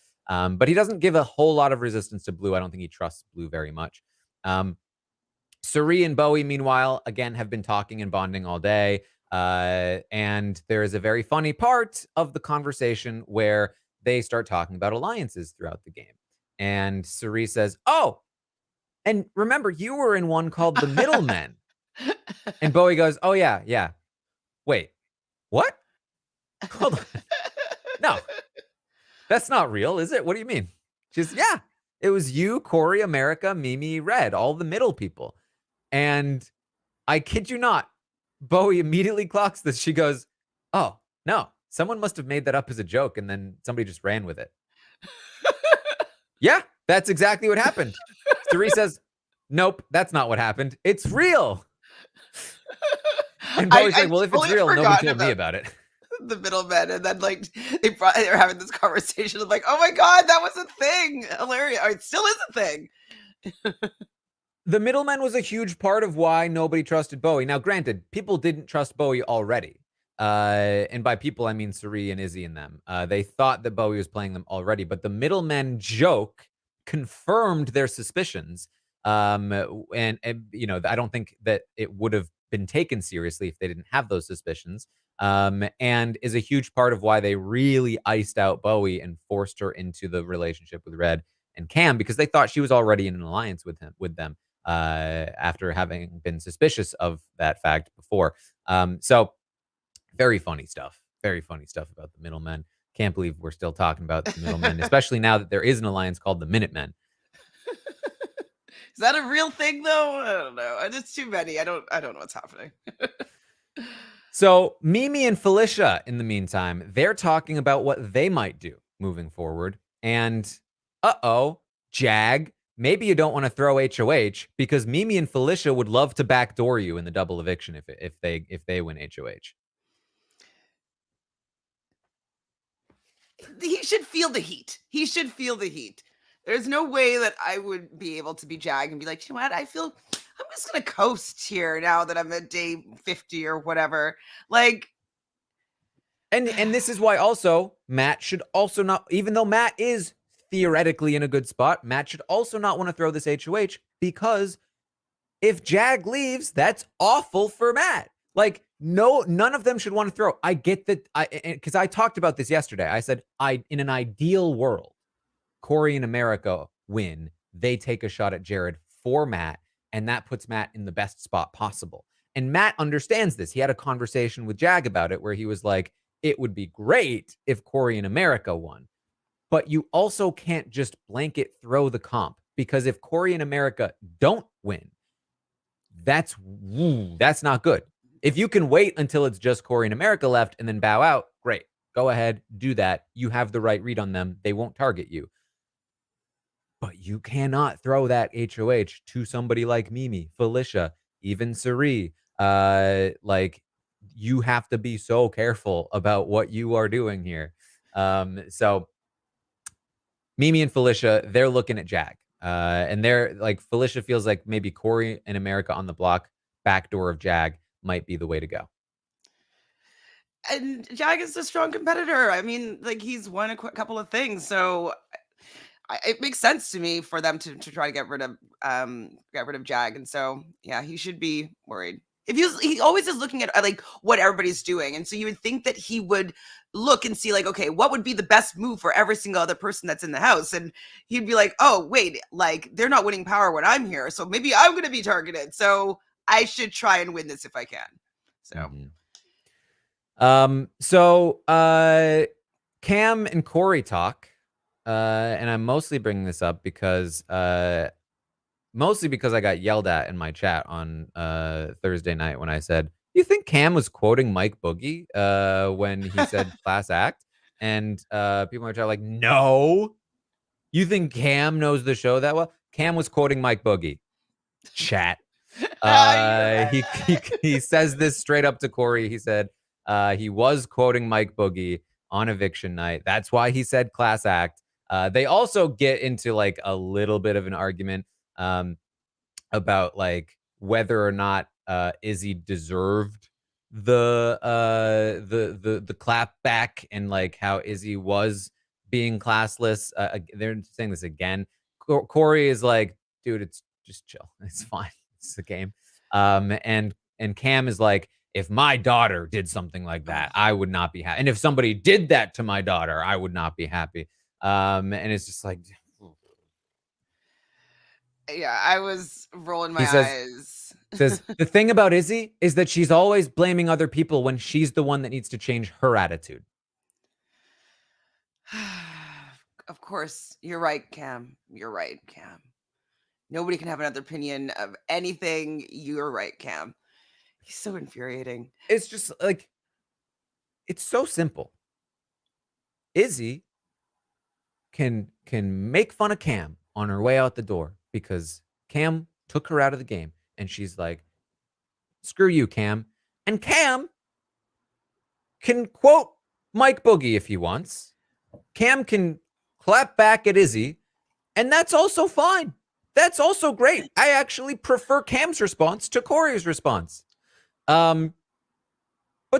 But he doesn't give a whole lot of resistance to Blue. I don't think he trusts Blue very much. Cirie and Bowie, meanwhile, again, have been talking and bonding all day. And there is a very funny part of the conversation where they start talking about alliances throughout the game. And Cirie says, oh, and remember, you were in one called the Middlemen. And Bowie goes, oh, yeah. Wait, what? Hold on. No, that's not real, is it? What do you mean? She's, yeah, it was you, Corey, America, Mimi, Red, all the middle people. And I kid you not, Bowie immediately clocks this. She goes, oh, no, someone must have made that up as a joke, and then somebody just ran with it. Yeah, that's exactly what happened. Cirie says, nope, that's not what happened. It's real. And Bowie's like, well, if it's real, nobody told me about it. The Middlemen, and then like they were having this conversation of like, oh my god, that was a thing. Hilarious. Or it still is a thing. The Middlemen was a huge part of why nobody trusted Bowie. Now, granted, people didn't trust Bowie already. And by people, I mean Cirie and Izzy and them. They thought that Bowie was playing them already, but the Middlemen joke confirmed their suspicions. And I don't think that it would have been taken seriously if they didn't have those suspicions. And is a huge part of why they really iced out Bowie and forced her into the relationship with Red and Cam, because they thought she was already in an alliance with them. After having been suspicious of that fact before. So very funny stuff. Very funny stuff about the Middlemen. Can't believe we're still talking about the Middlemen, especially now that there is an alliance called the Minutemen. Is that a real thing, though? I don't know. It's too many. I don't know what's happening. So Mimi and Felicia, in the meantime, they're talking about what they might do moving forward. And Jag, maybe you don't want to throw HOH because Mimi and Felicia would love to backdoor you in the double eviction if they win HOH. He should feel the heat. There's no way that I would be able to be Jag and be like, you know what? I'm just gonna coast here now that I'm at day 50 or whatever. Like, and this is why also Matt should also not, even though Matt is theoretically in a good spot, Matt should also not want to throw this HOH because if Jag leaves, that's awful for Matt. Like, no, none of them should want to throw. I get that, because I talked about this yesterday. I said, in an ideal world, Corey and America win. They take a shot at Jared for Matt, and that puts Matt in the best spot possible. And Matt understands this. He had a conversation with Jag about it where he was like, it would be great if Corey and America won. But you also can't just blanket throw the comp, because if Corey and America don't win, that's not good. If you can wait until it's just Corey and America left and then bow out, great. Go ahead, do that. You have the right read on them. They won't target you. But you cannot throw that HOH to somebody like Mimi, Felicia, even Cirie. Like, you have to be so careful about what you are doing here. So Mimi and Felicia, they're looking at Jag. And they're like, Felicia feels like maybe Corey and America on the block, backdoor of Jag might be the way to go. And Jag is a strong competitor. I mean, like, he's won a couple of things, so it makes sense to me for them to try to get rid of Jag. And so, yeah, he should be worried. If he always is looking at like what everybody's doing, and so you would think that he would look and see like, okay, what would be the best move for every single other person that's in the house, and he'd be like, oh wait, like they're not winning power when I'm here, so maybe I'm going to be targeted, so I should try and win this if I can. So Cam and Corey talk, and I'm mostly bringing this up because mostly because I got yelled at in my chat on Thursday night when I said, you think Cam was quoting Mike Boogie when he said class act? And people are like, no. You think Cam knows the show that well? Cam was quoting Mike Boogie. Chat. He says this straight up to Corey. He said he was quoting Mike Boogie on eviction night. That's why he said class act. They also get into like a little bit of an argument about like whether or not Izzy deserved the clap back, and like how Izzy was being classless. They're saying this again. Corey is like, dude, it's just chill. It's fine. It's a game. And Cam is like, if my daughter did something like that, I would not be happy. And if somebody did that to my daughter, I would not be happy. And it's just like, yeah, I was rolling my eyes. Says the thing about Izzy is that she's always blaming other people when she's the one that needs to change her attitude. Of course, you're right, Cam. You're right, Cam. Nobody can have another opinion of anything. You're right, Cam. He's so infuriating. It's just like, it's so simple. Izzy can make fun of Cam on her way out the door because Cam took her out of the game, and she's like, screw you, Cam. And Cam can quote Mike Boogie if he wants. Cam can clap back at Izzy, and that's also fine. That's also great. I actually prefer Cam's response to Corey's response. But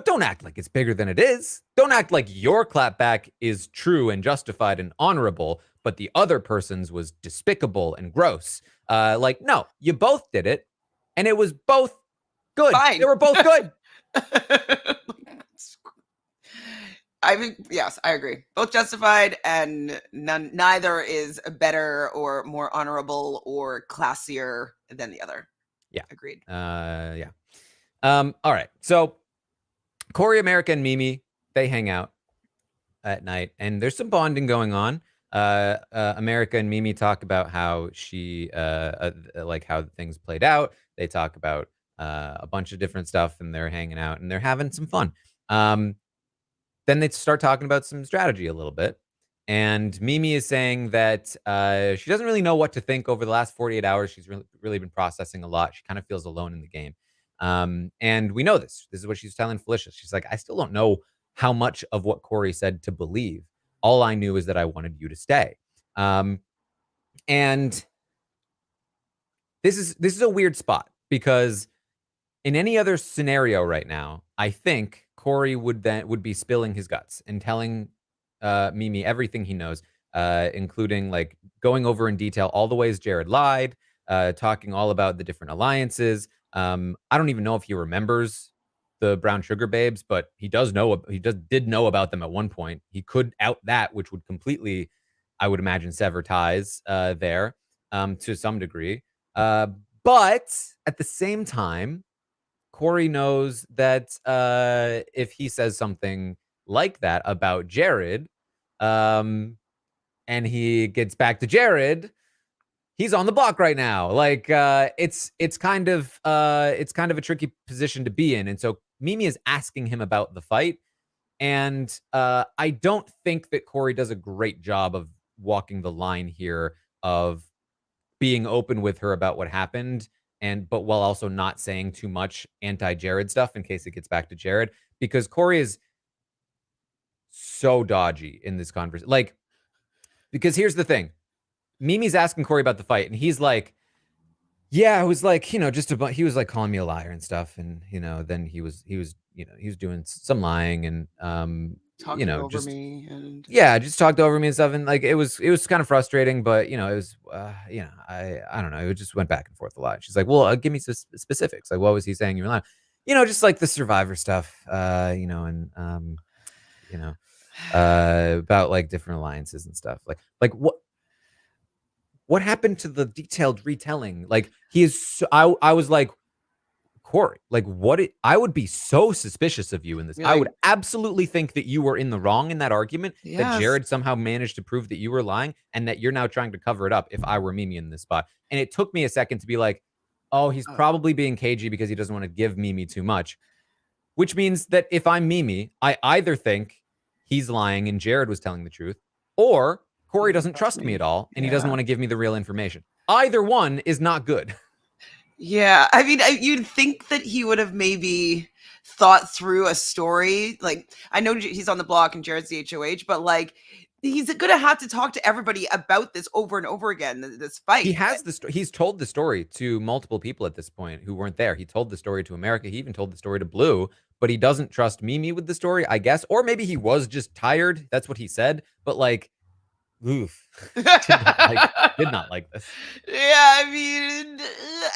don't act like it's bigger than it is. Don't act like your clapback is true and justified and honorable, but the other person's was despicable and gross. Like, no, you both did it, and it was both good. Fine. They were both good. I think, yes, I agree. Both justified, and neither is better or more honorable or classier than the other. Yeah. Agreed. Yeah. All right. So Corey, America, and Mimi, they hang out at night, and there's some bonding going on. America and Mimi talk about how she, like how things played out. They talk about a bunch of different stuff, and they're hanging out, and they're having some fun. Then they start talking about some strategy a little bit. And Mimi is saying that she doesn't really know what to think over the last 48 hours. She's really been processing a lot. She kind of feels alone in the game. And we know this. This is what she's telling Felicia. She's like, I still don't know how much of what Corey said to believe. All I knew is that I wanted you to stay. And this is a weird spot, because in any other scenario right now, I think Corey would be spilling his guts and telling Mimi everything he knows, including like going over in detail all the ways Jared lied, talking all about the different alliances. I don't even know if he remembers the Brown Sugar Babes, but he did know about them at one point. He could out that, which would completely, I would imagine, sever ties there to some degree. But at the same time, Corey knows that if he says something like that about Jared, and he gets back to Jared, he's on the block right now. Like it's kind of a tricky position to be in. And so Mimi is asking him about the fight, and I don't think that Corey does a great job of walking the line here of being open with her about what happened, but while also not saying too much anti-Jared stuff in case it gets back to Jared, because Corey is so dodgy in this conversation. Like, because here's the thing. Mimi's asking Corey about the fight, and he's like, yeah, it was like, he was like calling me a liar and stuff. And, then he was doing some lying. And talking over me and yeah, just talked over me and stuff, and like it was kind of frustrating, but it was I don't know, it just went back and forth a lot. She's like, well, give me some specifics. Like, what was he saying? You were lying. Just like the Survivor stuff, and about like different alliances and stuff. Like what happened to the detailed retelling? Like he is. So, I was like, Corey, like I would be so suspicious of you in this. You're I like, would absolutely think that you were in the wrong in that argument, that yes. Jared somehow managed to prove that you were lying and that you're now trying to cover it up if I were Mimi in this spot. And it took me a second to be like, oh, he's probably being cagey because he doesn't want to give Mimi too much, which means that if I'm Mimi, I either think he's lying and Jared was telling the truth, or Corey doesn't trust me at all and he doesn't want to give me the real information. Either one is not good. Yeah, I mean, you'd think that he would have maybe thought through a story. Like, I know he's on the block and Jared's the HOH, but like, he's going to have to talk to everybody about this over and over again, this fight. He has he's told the story to multiple people at this point who weren't there. He told the story to America. He even told the story to Blue, but he doesn't trust Mimi with the story, I guess. Or maybe he was just tired. That's what he said. But like, oof. Did not like this. Yeah, I mean,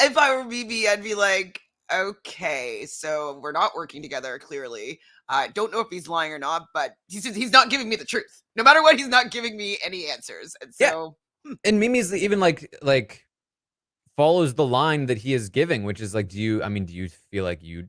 if I were Mimi, I'd be like, okay, so we're not working together, clearly. I don't know if he's lying or not, but he's not giving me the truth. No matter what, he's not giving me any answers. And so, and Mimi's even like follows the line that he is giving, which is like, do you feel like you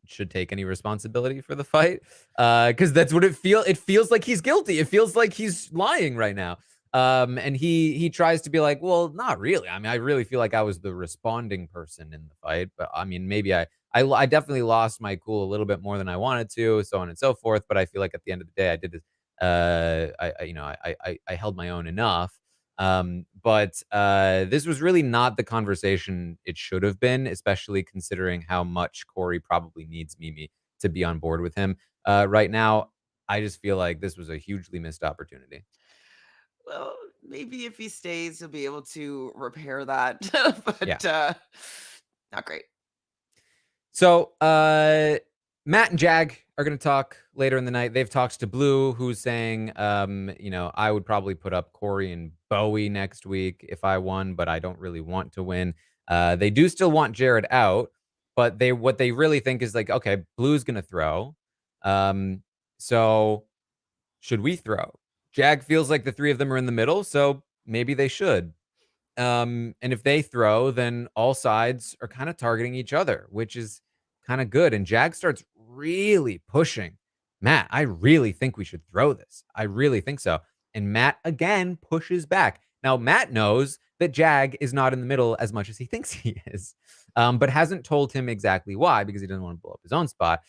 should take any responsibility for the fight? Because that's what it feels like. He's guilty. It feels like he's lying right now. And he tries to be like, well, not really. I mean, I really feel like I was the responding person in the fight, but I mean, maybe I definitely lost my cool a little bit more than I wanted to, so on and so forth. But I feel like at the end of the day, I did I held my own enough. But this was really not the conversation it should have been, especially considering how much Corey probably needs Mimi to be on board with him. Right now, I just feel like this was a hugely missed opportunity. well, maybe if he stays, he'll be able to repair that. But not great. So Matt and Jag are going to talk later in the night. They've talked to Blue, who's saying, I would probably put up Corey and Bowie next week if I won, but I don't really want to win. They do still want Jared out, but what they really think is like, okay, Blue's going to throw. So should we throw? Jag feels like the three of them are in the middle, so maybe they should. And if they throw, then all sides are kind of targeting each other, which is kind of good. And Jag starts really pushing Matt. I really think we should throw this. I really think so. And Matt again pushes back. Now, Matt knows that Jag is not in the middle as much as he thinks he is, but hasn't told him exactly why, because he doesn't want to blow up his own spot.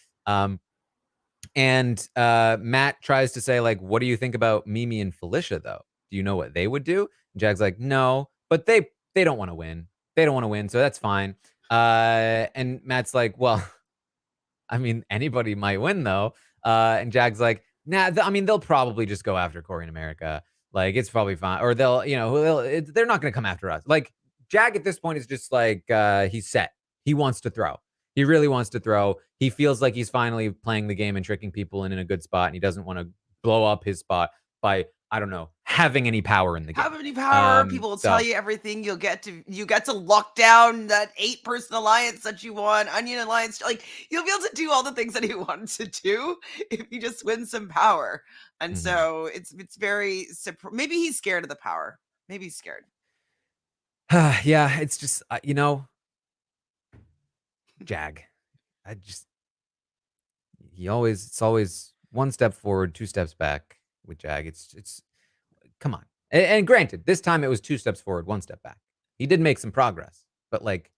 And Matt tries to say, like, what do you think about Mimi and Felicia, though? Do you know what they would do? And Jag's like, no, but they don't want to win. They don't want to win, so that's fine. And Matt's like, well, I mean, anybody might win, though. And Jag's like, nah, they'll probably just go after Corey in America. Like, it's probably fine. Or they're not going to come after us. Like, Jag at this point is just like, he's set. He wants to throw. He really wants to throw. He feels like he's finally playing the game and tricking people in a good spot, and he doesn't want to blow up his spot by, I don't know, having any power in the game. Have any power? People will tell you everything. You get to lock down that 8-person alliance that you want, Onion Alliance. Like, you'll be able to do all the things that he wanted to do if you just win some power. And so it's very maybe he's scared of the power. Maybe he's scared. Yeah, it's just Jag. It's always one step forward, 2 steps back with Jag. It's come on. And granted, this time it was 2 steps forward, 1 step back. He did make some progress, but like,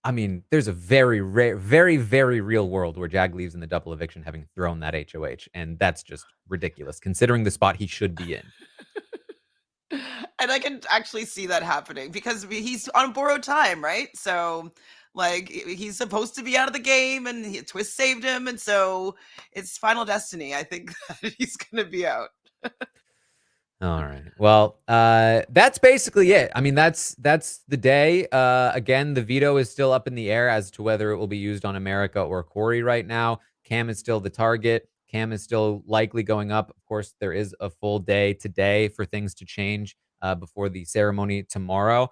I mean, there's a very rare, very, very real world where Jag leaves in the double eviction having thrown that HOH, and that's just ridiculous considering the spot he should be in. And I can actually see that happening because he's on borrowed time, right? So, like, he's supposed to be out of the game, and Twist saved him, and so it's Final Destiny. I think that he's going to be out. All right. Well, that's basically it. I mean, that's the day. Again, the veto is still up in the air as to whether it will be used on America or Corey right now. Cam is still the target. Cam is still likely going up. Of course, there is a full day today for things to change before the ceremony tomorrow.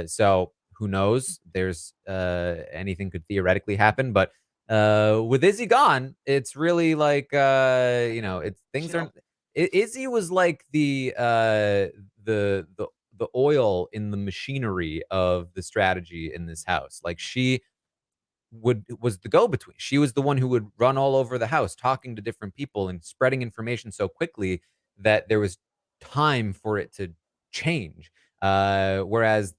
So who knows? There's anything could theoretically happen, but with Izzy gone, it's really like it's things Chill. aren't. Izzy was like the the oil in the machinery of the strategy in this house. Like she was the go-between. She was the one who would run all over the house, talking to different people and spreading information so quickly that there was time for it to change. Whereas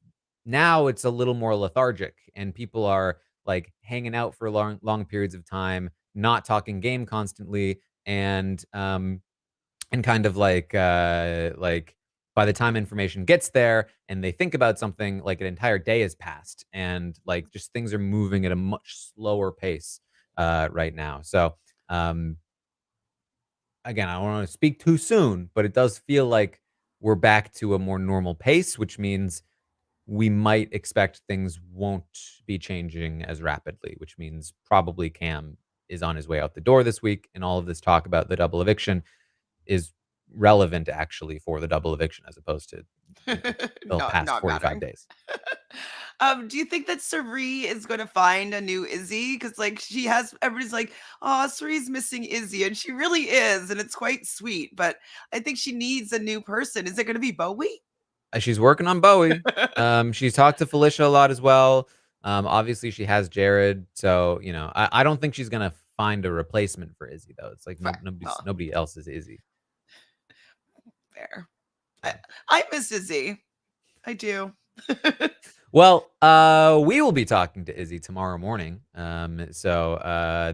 now it's a little more lethargic, and people are like hanging out for long periods of time, not talking game constantly, and kind of like by the time information gets there and they think about something, like an entire day has passed, and like just things are moving at a much slower pace right now. So um again, I don't want to speak too soon, but it does feel like we're back to a more normal pace, which means we might expect things won't be changing as rapidly, which means probably Cam is on his way out the door this week, and all of this talk about the double eviction is relevant actually for the double eviction as opposed to, the past Not 45 mattering. days. Do you think that Sari is going to find a new Izzy? Because like she has, everybody's like, "Oh, Sari's missing Izzy," and she really is, and it's quite sweet. But I think she needs a new person. Is it going to be Bowie? She's working on Bowie. She's talked to Felicia a lot as well. Obviously she has Jared, so I don't think she's gonna find a replacement for Izzy though. It's like Fair. Well, nobody else is Izzy. fair. I, Yeah. I miss Izzy. I do. Well, we will be talking to Izzy tomorrow morning. So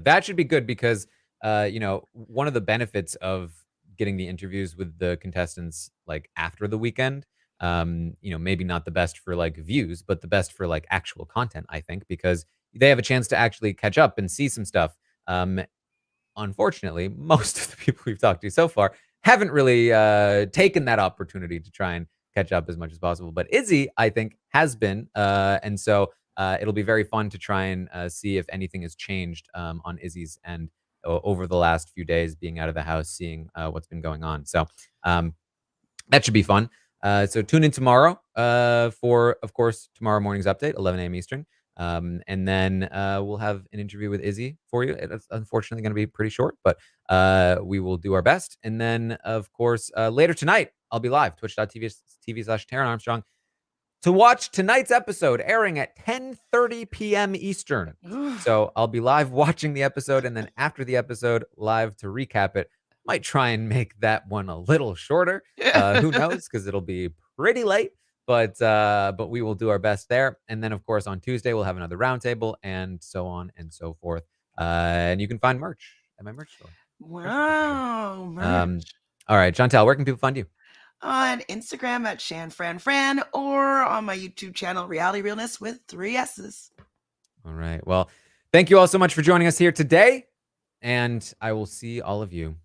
that should be good because one of the benefits of getting the interviews with the contestants like after the weekend, maybe not the best for like views, but the best for like actual content, I think, because they have a chance to actually catch up and see some stuff. Um, Unfortunately, most of the people we've talked to so far haven't really taken that opportunity to try and catch up as much as possible. But Izzy, I think, has been. And so it'll be very fun to try and see if anything has changed on Izzy's end over the last few days, being out of the house, seeing what's been going on. So that should be fun. So tune in tomorrow for, of course, tomorrow morning's update, 11 a.m. Eastern. And then we'll have an interview with Izzy for you. It's unfortunately going to be pretty short, but we will do our best. And then, of course, later tonight, I'll be live, twitch.tv/Taran Armstrong, to watch tonight's episode airing at 10:30 p.m. Eastern. So I'll be live watching the episode, and then after the episode, live to recap it. Might try and make that one a little shorter. Who knows? Because it'll be pretty late. But we will do our best there. And then, of course, on Tuesday, we'll have another roundtable and so on and so forth. And you can find merch at my merch store. Wow, Um, merch. all right, Chantele, where can people find you? On Instagram at ShanFranFran or on my YouTube channel, Reality Realness with 3 S's. All right. Well, thank you all so much for joining us here today. And I will see all of you